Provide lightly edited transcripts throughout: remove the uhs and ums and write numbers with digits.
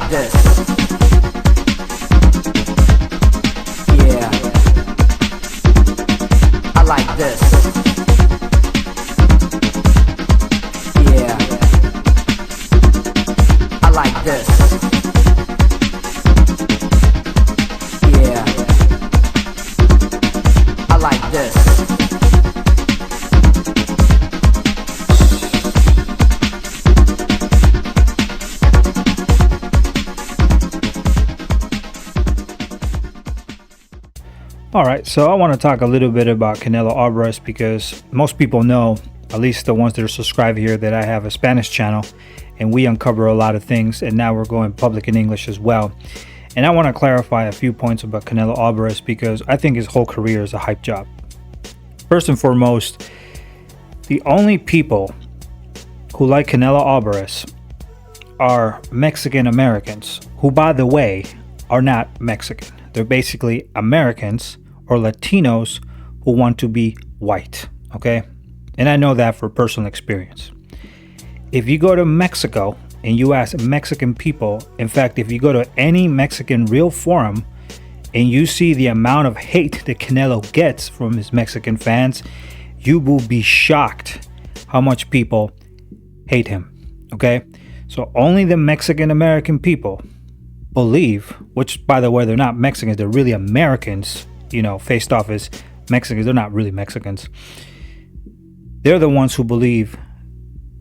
this. Yeah. I like this. Yeah. I like this. Yeah. I like this. Alright, so I want to talk a little bit about Canelo Alvarez because most people know, at least the ones that are subscribed here, that I have a Spanish channel and we uncover a lot of things, and now we're going public in English as well. And I want to clarify a few points about Canelo Alvarez because I think his whole career is a hype job. First and foremost, the only people who like Canelo Alvarez are Mexican Americans, who, by the way, are not Mexican. They're basically Americans or Latinos who want to be white, okay? And I know that for personal experience. If you go to Mexico and you ask Mexican people, in fact, if you go to any Mexican real forum and you see the amount of hate that Canelo gets from his Mexican fans, you will be shocked how much people hate him, okay? So only the Mexican American people believe, which by the way, they're not Mexicans, they're really Americans, you know, faced off as Mexicans. They're not really Mexicans. They're the ones who believe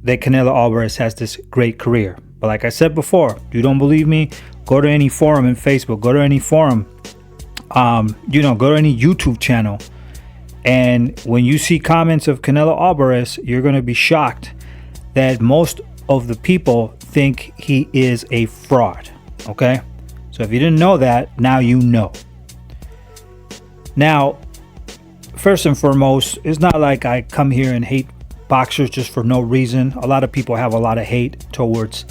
that Canelo Alvarez has this great career. But like I said before, if you don't believe me, go to any forum in Facebook, go to any forum, go to any YouTube channel, and when you see comments of Canelo Alvarez, you're going to be shocked that most of the people think he is a fraud. Okay, so if you didn't know that, now you know. Now, first and foremost, it's not like I come here and hate boxers just for no reason. A lot of people have a lot of hate towards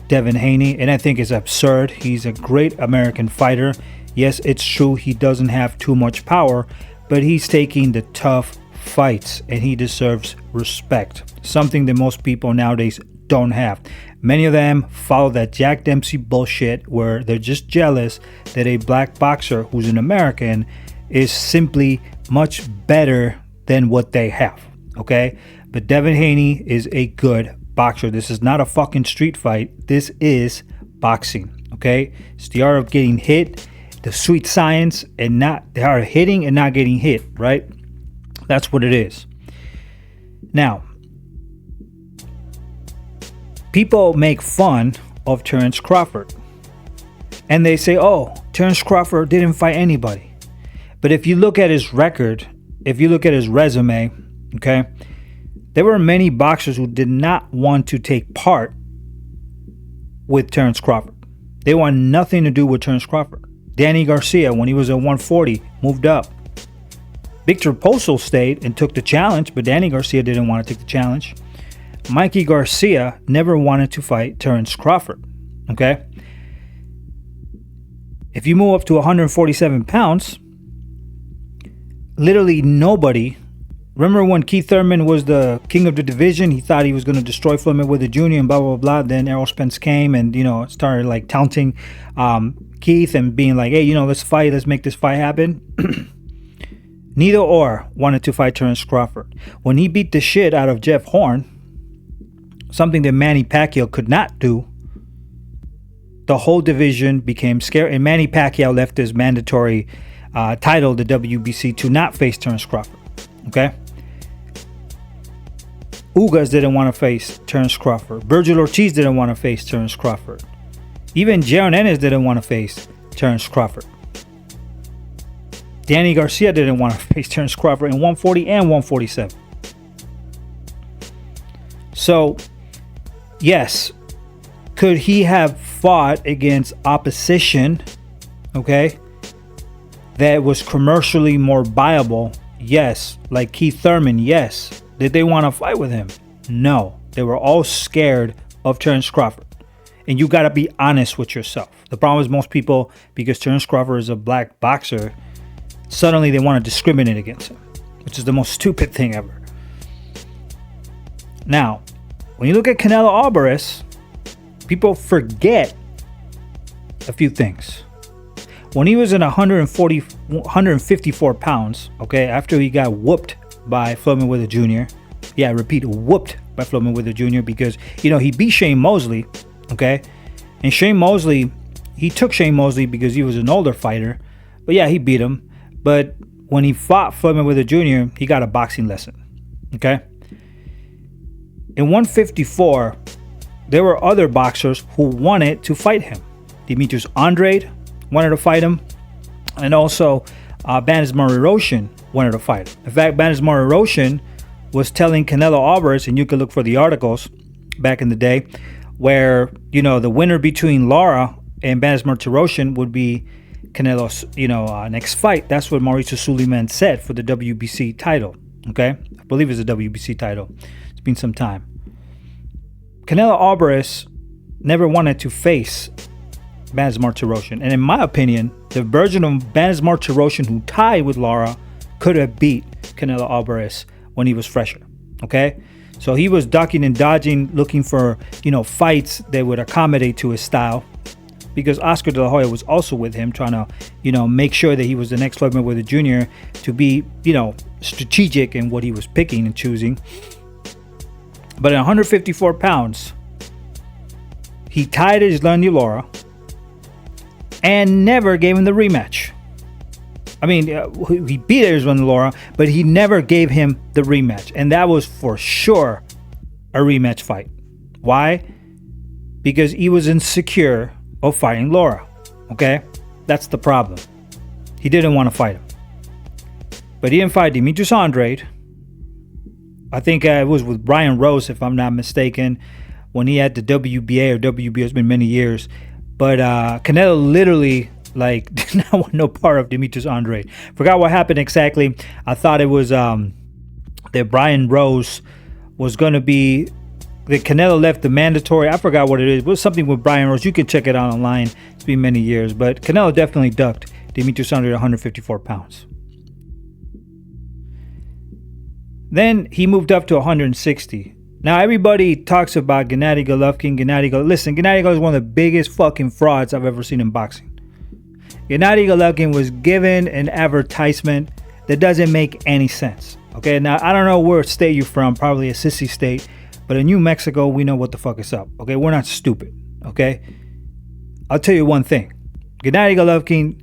Devin Haney, and I think it's absurd. He's a great American fighter. Yes, it's true he doesn't have too much power, but he's taking the tough fights, and he deserves respect. Something that most people nowadays don't have. Many of them follow that Jack Dempsey bullshit where they're just jealous that a black boxer who's an American is simply much better than what they have, okay? But Devin Haney is a good boxer. This is not a fucking street fight. This is boxing, okay? It's the art of getting hit, the sweet science, and not the art of hitting and not getting hit, right? That's what it is. Now, people make fun of Terrence Crawford. And they say, oh, Terrence Crawford didn't fight anybody. But if you look at his record, if you look at his resume, okay, there were many boxers who did not want to take part with Terrence Crawford. They want nothing to do with Terrence Crawford. Danny Garcia, when he was at 140, moved up. Victor Postal stayed and took the challenge, but Danny Garcia didn't want to take the challenge. Mikey Garcia never wanted to fight Terrence Crawford, okay? If you move up to 147 pounds, literally nobody. Remember when Keith Thurman was the king of the division? He thought he was going to destroy Floyd Mayweather Jr. and blah, blah, blah. Then Errol Spence came and, started like taunting Keith and being like, hey, let's fight. Let's make this fight happen. Neither or wanted to fight Terrence Crawford. When he beat the shit out of Jeff Horn, something that Manny Pacquiao could not do, the whole division became scared. And Manny Pacquiao left his mandatory title, the WBC, to not face Terrence Crawford. Okay? Ugas didn't want to face Terrence Crawford. Virgil Ortiz didn't want to face Terrence Crawford. Even Jaron Ennis didn't want to face Terrence Crawford. Danny Garcia didn't want to face Terrence Crawford in 140 and 147. So, yes, could he have fought against opposition, okay, that was commercially more viable? Yes. Like Keith Thurman, yes. Did they want to fight with him? No. They were all scared of Terrence Crawford. And you got to be honest with yourself. The problem is most people, because Terrence Crawford is a black boxer, suddenly they want to discriminate against him, which is the most stupid thing ever. Now, when you look at Canelo Alvarez, people forget a few things. When he was in 154 pounds, okay, after he got whooped by Floyd Mayweather Jr., yeah, I repeat, whooped by Floyd Mayweather Jr. because, he beat Shane Mosley, okay? And Shane Mosley, he took Shane Mosley because he was an older fighter. But yeah, he beat him. But when he fought Floyd Mayweather Jr., he got a boxing lesson, okay? In 154, there were other boxers who wanted to fight him. Demetrius Andrade wanted to fight him. And also, Bannis Roshan wanted to fight him. In fact, Bannis Roshan was telling Canelo Alvarez, and you can look for the articles back in the day, where, the winner between Lara and Bannis Roshan would be Canelo's, next fight. That's what Mauricio Suleiman said for the WBC title, okay? I believe it's a WBC title. It's been some time. Canelo Alvarez never wanted to face Bannis Roshan. And in my opinion, the version of Bannis Roshan who tied with Lara could have beat Canelo Alvarez when he was fresher, okay? So he was ducking and dodging, looking for, fights that would accommodate to his style, because Oscar De La Hoya was also with him, trying to, make sure that he was the next Floyd Mayweather Jr. to be, strategic in what he was picking and choosing. But at 154 pounds, he tied Erislandy Lara and never gave him the rematch. I mean, he beat Erislandy Lara, but he never gave him the rematch. And that was for sure a rematch fight. Why? Because he was insecure of fighting Lara. Okay? That's the problem. He didn't want to fight him. But he didn't fight Demetrius Andrade. I think it was with Brian Rose, if I'm not mistaken, when he had the WBA or WBO. It's been many years. But Canelo literally, did not want no part of Demetrius Andrade. Forgot what happened exactly. I thought it was that Brian Rose was going to be, that Canelo left the mandatory. I forgot what it is. It was something with Brian Rose. You can check it out online. It's been many years. But Canelo definitely ducked Demetrius Andrade at 154 pounds. Then he moved up to 160. Now everybody talks about Gennady Golovkin. Listen, Gennady Golovkin is one of the biggest fucking frauds I've ever seen in boxing. Gennady Golovkin was given an advertisement that doesn't make any sense. Okay, now I don't know where state you're from, probably a sissy state, but in New Mexico, we know what the fuck is up. Okay, we're not stupid. Okay, I'll tell you one thing. Gennady Golovkin,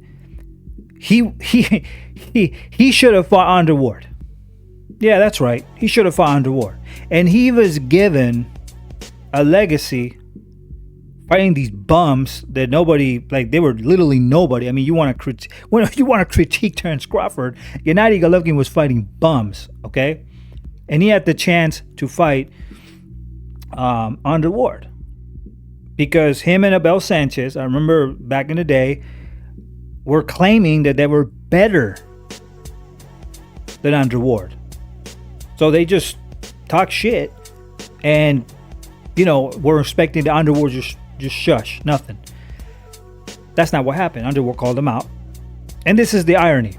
he should have fought Andre Ward. Yeah, that's right. He should have fought Andre Ward. And he was given a legacy fighting these bums that nobody, they were literally nobody. I mean, you want to critique Terrence Crawford, Gennady Golovkin was fighting bums, okay? And he had the chance to fight Andre Ward. Because him and Abel Sanchez, I remember back in the day, were claiming that they were better than Andre Ward. So they just talk shit and, we're expecting the Andre Ward just shush, nothing. That's not what happened. Andre Ward called him out. And this is the irony.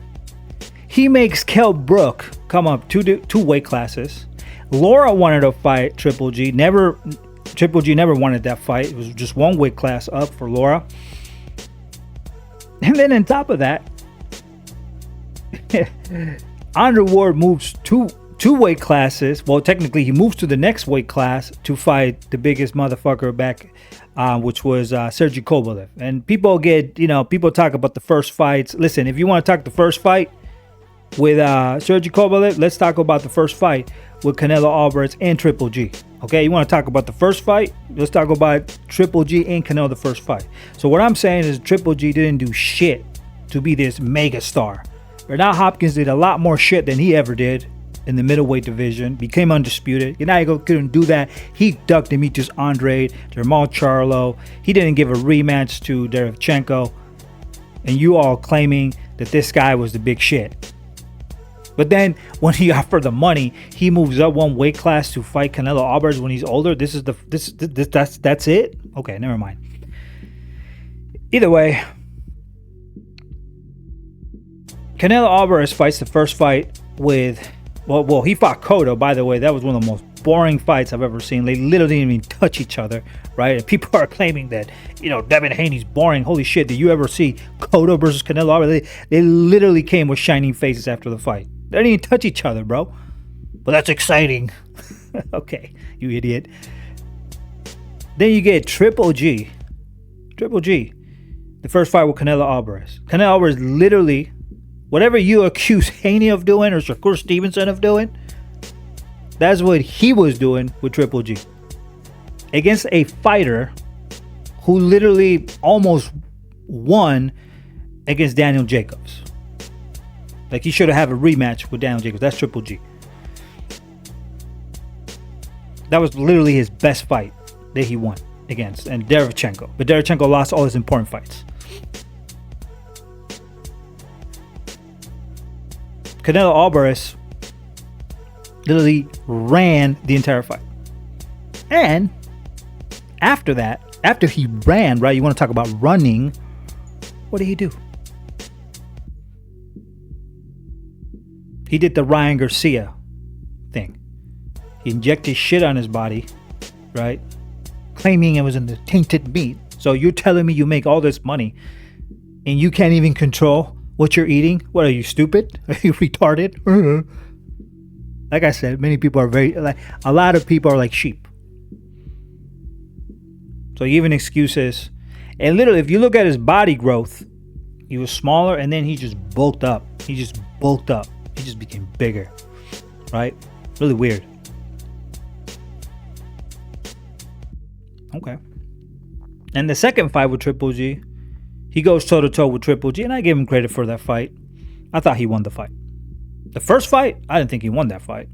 He makes Kell Brook come up two weight classes. Lara wanted to fight Triple G. Triple G never wanted that fight. It was just one weight class up for Lara. And then on top of that, Andre Ward moves two weight classes. Well, technically, he moves to the next weight class to fight the biggest motherfucker back, which was Sergey Kovalev. And people people talk about the first fights. Listen, if you want to talk the first fight with Sergey Kovalev, let's talk about the first fight with Canelo Alvarez and Triple G. Okay, you want to talk about the first fight? Let's talk about Triple G and Canelo, the first fight. So what I'm saying is Triple G didn't do shit to be this mega star. Bernard Hopkins did a lot more shit than he ever did in the middleweight division, became undisputed. Gennady couldn't do that. He ducked Demetrius Andrade, Jermall Charlo. He didn't give a rematch to Derevchenko. And you all claiming that this guy was the big shit. But then when he offered the money, he moves up one weight class to fight Canelo Alvarez when he's older. That's it? Okay, never mind. Either way, Canelo Alvarez fights the first fight with, well, he fought Cotto, by the way. That was one of the most boring fights I've ever seen. They literally didn't even touch each other, right? And people are claiming that, Devin Haney's boring. Holy shit, did you ever see Cotto versus Canelo Alvarez? They literally came with shining faces after the fight. They didn't even touch each other, bro. But that's exciting. Okay, you idiot. Then you get Triple G. Triple G. The first fight with Canelo Alvarez. Canelo Alvarez literally, whatever you accuse Haney of doing or Shakur Stevenson of doing, that's what he was doing with Triple G. Against a fighter who literally almost won against Daniel Jacobs. Like, he should have a rematch with Daniel Jacobs. That's Triple G. That was literally his best fight that he won against. And Derevchenko. But Derevchenko lost all his important fights. Canelo Alvarez literally ran the entire fight. And after that, after he ran, right, you want to talk about running, what did he do? He did the Ryan Garcia thing. He injected shit on his body, right, claiming it was in the tainted meat. So you're telling me you make all this money and you can't even control what you're eating? What, are you stupid? Are you retarded? Like I said, many people are a lot of people are like sheep. So even excuses. And literally, if you look at his body growth, he was smaller and then he just bulked up. He just became bigger. Right? Really weird. Okay. And the second fight with Triple G, he goes toe-to-toe with Triple G, and I give him credit for that fight. I thought he won the fight. The first fight, I didn't think he won that fight.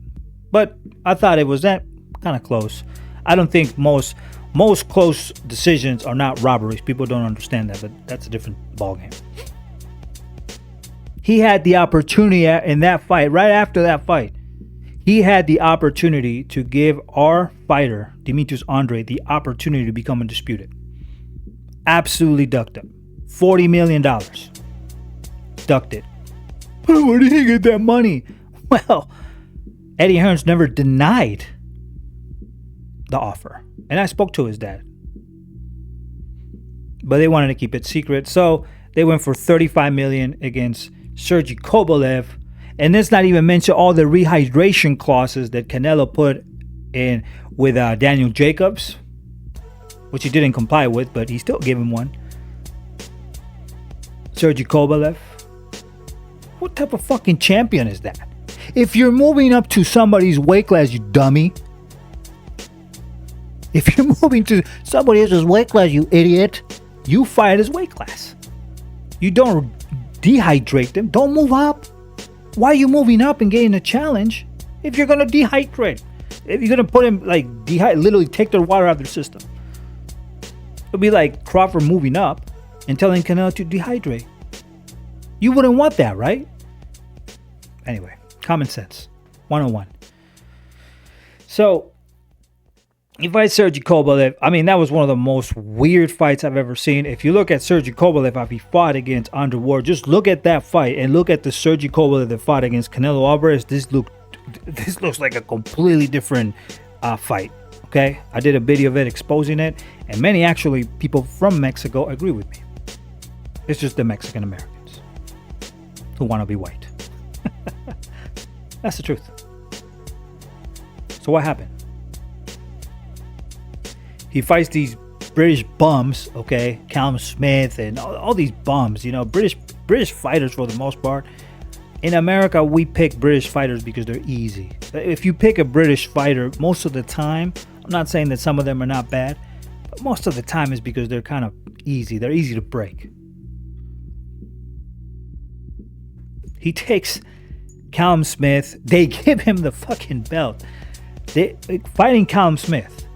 But I thought it was that kind of close. I don't think most close decisions are not robberies. People don't understand that, but that's a different ballgame. He had the opportunity in that fight, right after that fight, he had the opportunity to give our fighter, Demetrius Andre, the opportunity to become undisputed. Absolutely ducked it. $40 million. Ducked it. Where did he get that money? Well, Eddie Hearns never denied the offer. And I spoke to his dad. But they wanted to keep it secret. So they went for $35 million against Sergey Kovalev. And let's not even mention all the rehydration clauses that Canelo put in with Daniel Jacobs, which he didn't comply with, but he still gave him one. Sergey Kovalev. What type of fucking champion is that? If you're moving up to somebody's weight class, you dummy. If you're moving to somebody else's weight class, you idiot, you fight his weight class. You don't dehydrate them. Don't move up. Why are you moving up and getting a challenge if you're going to dehydrate? If you're going to put him literally take their water out of their system. It'll be like Crawford moving up and telling Canelo to dehydrate. You wouldn't want that, right? Anyway, common sense. 101. So, he fights Sergey Kovalev. I mean, that was one of the most weird fights I've ever seen. If you look at Sergey Kovalev, if he fought against Andre Ward, just look at that fight and look at the Sergey Kovalev that fought against Canelo Alvarez. This looks like a completely different fight. Okay, I did a video of it exposing it, and many actually people from Mexico agree with me. It's just the Mexican Americans who want to be white. That's the truth. So what happened? He fights these British bums, okay, Callum Smith and all these bums, British fighters for the most part. In America, we pick British fighters because they're easy. If you pick a British fighter, most of the time, I'm not saying that some of them are not bad, but most of the time is because they're kind of easy. They're easy to break. He takes Callum Smith. They give him the fucking belt. Fighting Callum Smith.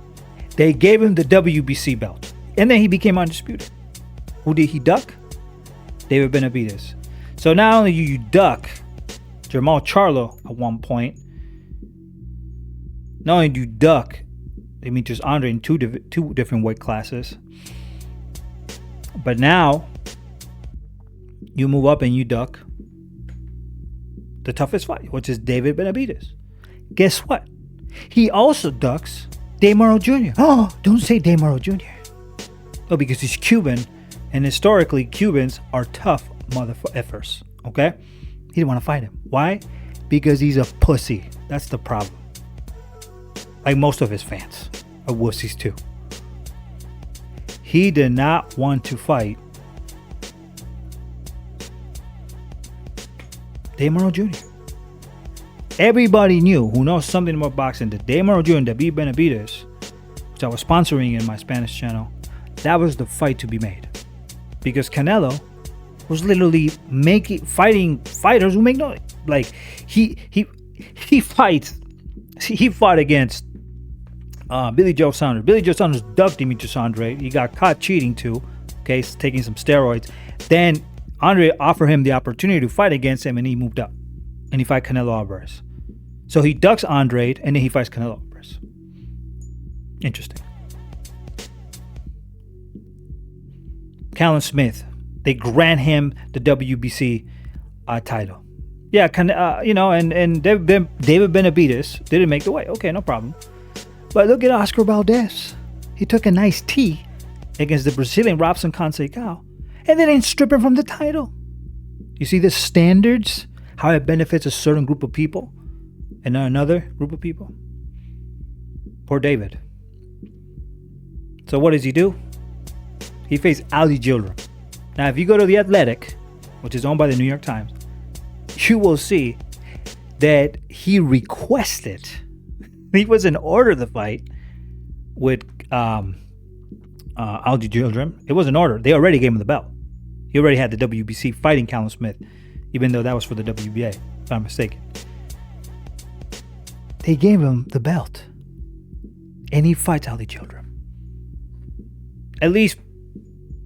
They gave him the WBC belt. And then he became undisputed. Who did he duck? David Benavidez. So not only do you duck Jermall Charlo at one point, not only do you duck Demetrius Andre in two different weight classes, but now you move up and you duck the toughest fight, which is David Benavidez. Guess what? He also ducks Damaro Jr. Oh, don't say Damaro Jr. Oh, because he's Cuban, and historically Cubans are tough motherfuckers. Okay? He didn't want to fight him. Why? Because he's a pussy. That's the problem. Like most of his fans are wussies too. He did not want to fight Damaro Jr. Everybody knew, who knows something about boxing, that Damaro Jr. and David Benavidez, which I was sponsoring in my Spanish channel, that was the fight to be made. Because Canelo was literally fighting fighters who make no, like, he fought against Billy Joe Saunders. Billy Joe Saunders ducked Demetrius Andre. He got caught cheating too, okay, taking some steroids. Then Andre offered him the opportunity to fight against him, and he moved up, and he fight Canelo Alvarez. So he ducks Andre, and then he fights Canelo Alvarez. Interesting. Callum Smith, they grant him the WBC title. Yeah, and David Benavidez didn't make the weight. Okay, no problem. But look at Oscar Valdez. He took a nice T against the Brazilian Robson Conceição, and they didn't strip him from the title. You see the standards, how it benefits a certain group of people and not another group of people? Poor David. So what does he do? He faced Ali Gilram. Now, if you go to The Athletic, which is owned by the New York Times, you will see that he requested, he was in order to fight with Ali Gilram. It was an order. They already gave him the belt. He already had the WBC fighting Callum Smith, even though that was for the WBA, if I'm not mistaken. They gave him the belt, and he fights Ali Gilram. At least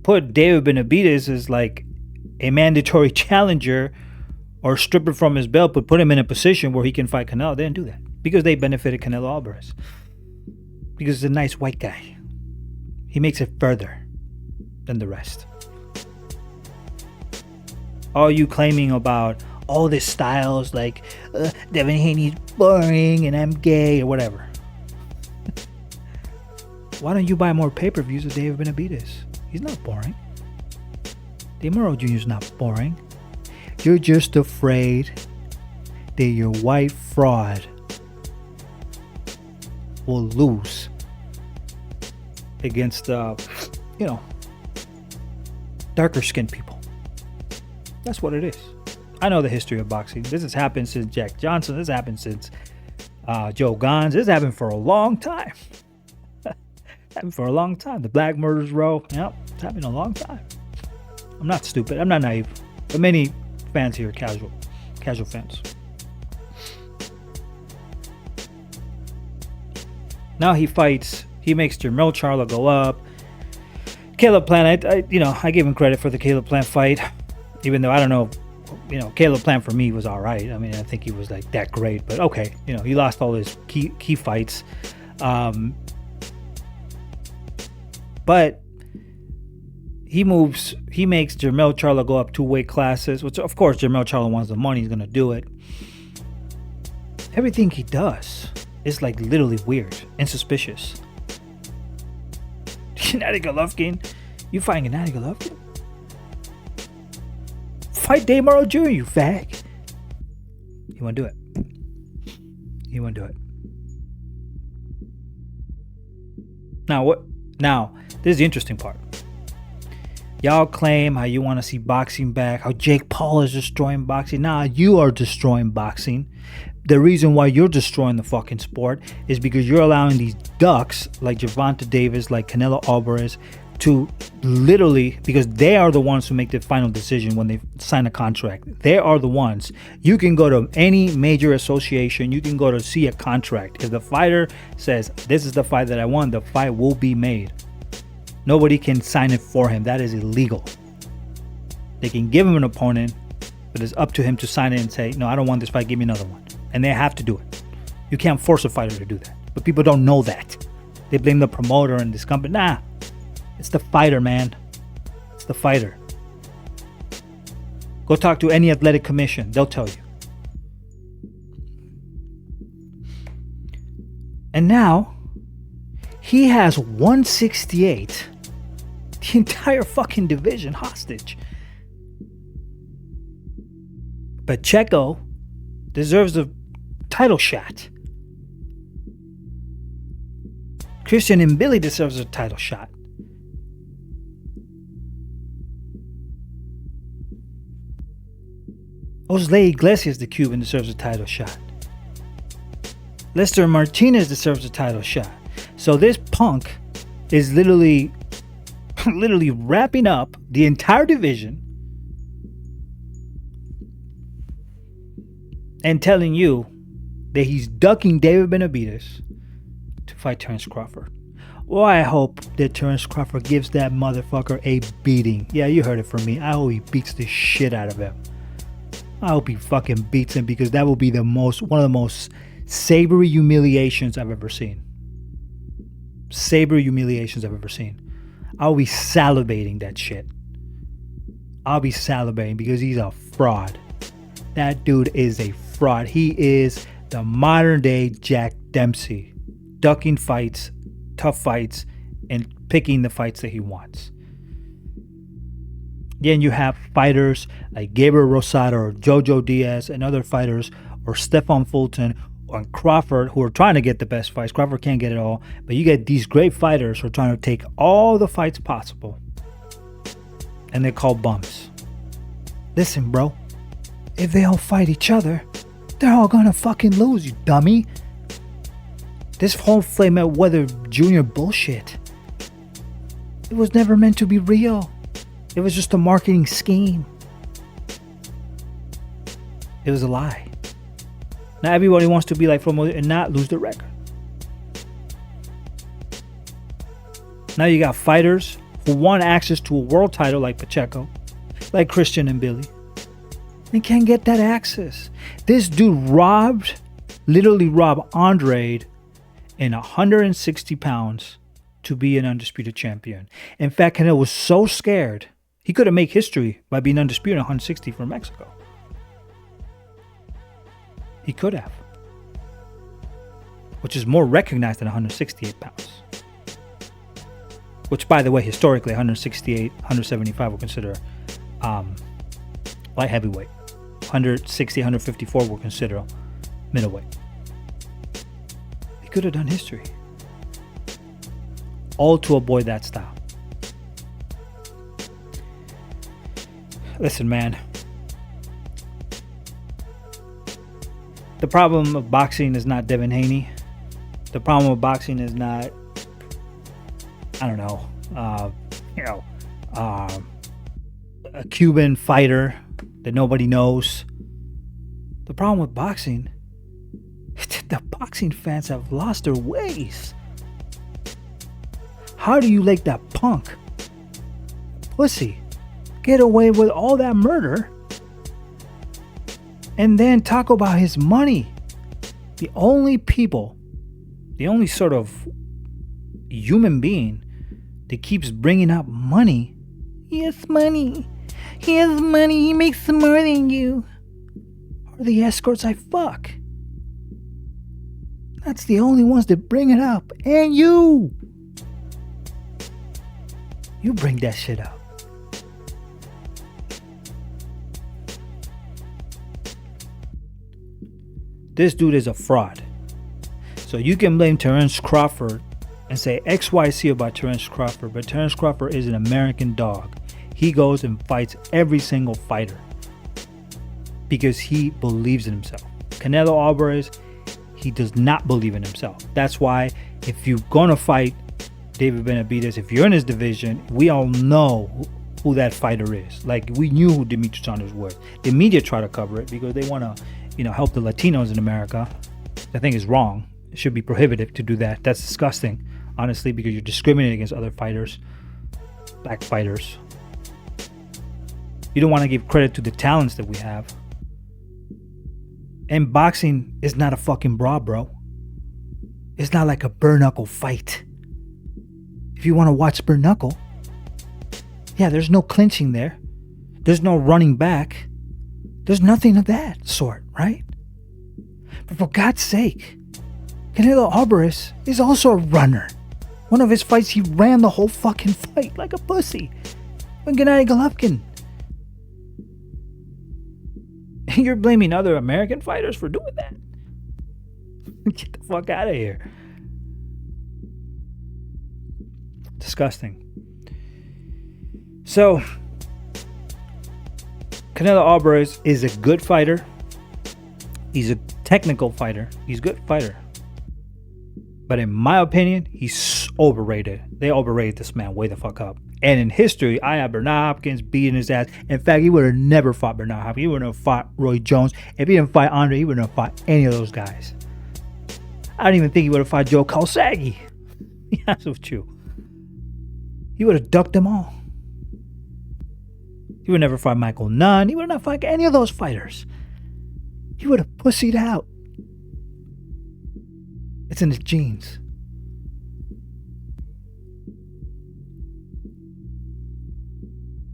put David Benavidez as like a mandatory challenger, or strip it from his belt, but put him in a position where he can fight Canelo. They didn't do that because they benefited Canelo Alvarez. Because he's a nice white guy. He makes it further than the rest. All you claiming about all these styles like Devin Haney's boring and I'm gay or whatever. Why don't you buy more pay-per-views of David Benavidez? He's not boring. Damaro Jr. is not boring. You're just afraid that your white fraud will lose against, darker skinned people. That's what it is. I know the history of boxing. This has happened since Jack Johnson. This has happened since Joe Gans. This happened for a long time. Happened for a long time. The Black Murderers Row. Yep, it's happened a long time. I'm not stupid. I'm not naive. But many fans here are casual fans. Now he fights. He makes Jermell Charlo go up. Caleb Plant. I gave him credit for the Caleb Plant fight, even though I don't know. Caleb Plant for me was all right. I mean, I think he was like that great, but okay. He lost all his key fights. But he makes Jermell Charlo go up 2 weight classes, which of course Jermell Charlo wants the money, he's going to do it. Everything he does is like literally weird and suspicious. Gennady Golovkin? You fighting Gennady Golovkin? Fight Damaro Jr., you fag. He won't do it. He won't do it. Now, this is the interesting part. Y'all claim how you want to see boxing back, how Jake Paul is destroying boxing. Nah, you are destroying boxing. The reason why you're destroying the fucking sport is because you're allowing these ducks like Gervonta Davis, like Canelo Alvarez, to literally, because they are the ones who make the final decision when they sign a contract. They are the ones. You can go to any major association. You can go to see a contract. If the fighter says, this is the fight that I want, the fight will be made. Nobody can sign it for him. That is illegal. They can give him an opponent, but it's up to him to sign it and say, no, I don't want this fight. Give me another one. And they have to do it. You can't force a fighter to do that. But people don't know that. They blame the promoter and this company. Nah. It's the fighter, man. It's the fighter. Go talk to any athletic commission. They'll tell you. And now he has 168, the entire fucking division, hostage. Pacheco deserves a title shot. Christian and Billy deserves a title shot. Jose Iglesias, the Cuban, deserves a title shot. Lester Martinez deserves a title shot. So this punk is literally wrapping up the entire division and telling you that he's ducking David Benavidez to fight Terrence Crawford. Well, I hope that Terrence Crawford gives that motherfucker a beating. Yeah, you heard it from me. I hope he beats the shit out of him. I hope he fucking beats him, because that will be one of the most savory humiliations I've ever seen. Savory humiliations I've ever seen. I'll be salivating that shit. I'll be salivating because he's a fraud. That dude is a fraud. He is the modern day Jack Dempsey. Ducking fights, tough fights, and picking the fights that he wants. Then you have fighters like Gabriel Rosado or Jojo Diaz and other fighters, or Stefan Fulton or Crawford, who are trying to get the best fights. Crawford can't get it all, but you get these great fighters who are trying to take all the fights possible, and they're called bums. Listen, bro, if they all fight each other, they're all gonna fucking lose, you dummy. This whole Floyd Mayweather Jr. bullshit, it was never meant to be real. It was just a marketing scheme. It was a lie. Now everybody wants to be like Floyd Mayweather and not lose their record. Now you got fighters who want access to a world title like Pacheco, like Christian and Billy. They can't get that access. This dude literally robbed Andre in 160 pounds to be an undisputed champion. In fact, Canelo was so scared, he could have made history by being undisputed at 160 for Mexico. He could have. Which is more recognized than 168 pounds. Which, by the way, historically, 168, 175 we'll consider light heavyweight. 160, 154 we'll consider middleweight. He could have done history. All to avoid that style. Listen, man. The problem of boxing is not Devin Haney. The problem with boxing is not, I don't know, a Cuban fighter that nobody knows. The problem with boxing is that the boxing fans have lost their ways. How do you let that punk pussy get away with all that murder and then talk about his money? The only sort of human being that keeps bringing up money. He has money. He makes more than you. Are the escorts I fuck. That's the only ones that bring it up. And you. You bring that shit up. This dude is a fraud. So you can blame Terrence Crawford and say XYZ about Terrence Crawford, but Terrence Crawford is an American dog. He goes and fights every single fighter because he believes in himself. Canelo Alvarez, he does not believe in himself. That's why if you're going to fight David Benavidez, if you're in his division, we all know who that fighter is. Like, we knew who Demetrius Saunders was. The media try to cover it because they want to, help the Latinos in America. I think is wrong. It should be prohibitive to do that. That's disgusting, honestly, because you're discriminating against other fighters, black fighters. You don't want to give credit to the talents that we have. And boxing is not a fucking brawl, bro. It's not like a bare knuckle fight. If you want to watch bare knuckle, yeah, there's no clinching there. There's no running back. There's nothing of that sort, right? But for God's sake, Canelo Alvarez is also a runner. One of his fights, he ran the whole fucking fight like a pussy. When Gennady Golovkin. And you're blaming other American fighters for doing that? Get the fuck out of here. Disgusting. So, Canelo Alvarez is a good fighter. He's a technical fighter. He's a good fighter. But in my opinion, he's overrated. They overrated this man way the fuck up. And in history, I have Bernard Hopkins beating his ass. In fact, he would have never fought Bernard Hopkins. He wouldn't have fought Roy Jones. If he didn't fight Andre, he wouldn't have fought any of those guys. I don't even think he would have fought Joe Calzaghe. That's with you. He would have ducked them all. He would never fight Michael Nunn. He would not fight any of those fighters. He would have pussied out. It's in his genes.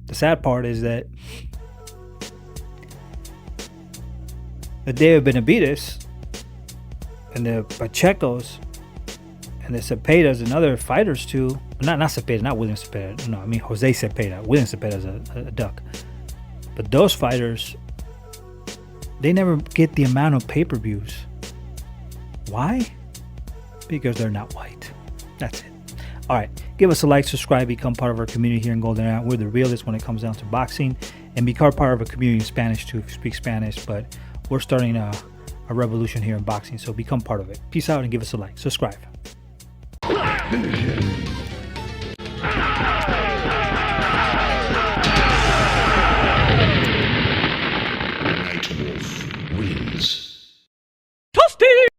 The sad part is that the David Benavidez and the Pachecos and the Cepedas and other fighters too, not Cepeda, not William Cepeda, no, I mean Jose Cepeda. William Cepeda's a duck. But those fighters, they never get the amount of pay-per-views. Why? Because they're not white. That's it. All right, give us a like, subscribe, become part of our community here in Golden Era. We're the realest when it comes down to boxing, and become part of a community in Spanish too if you speak Spanish. But we're starting a revolution here in boxing, so become part of it. Peace out and give us a like, subscribe. Night Wolf wins.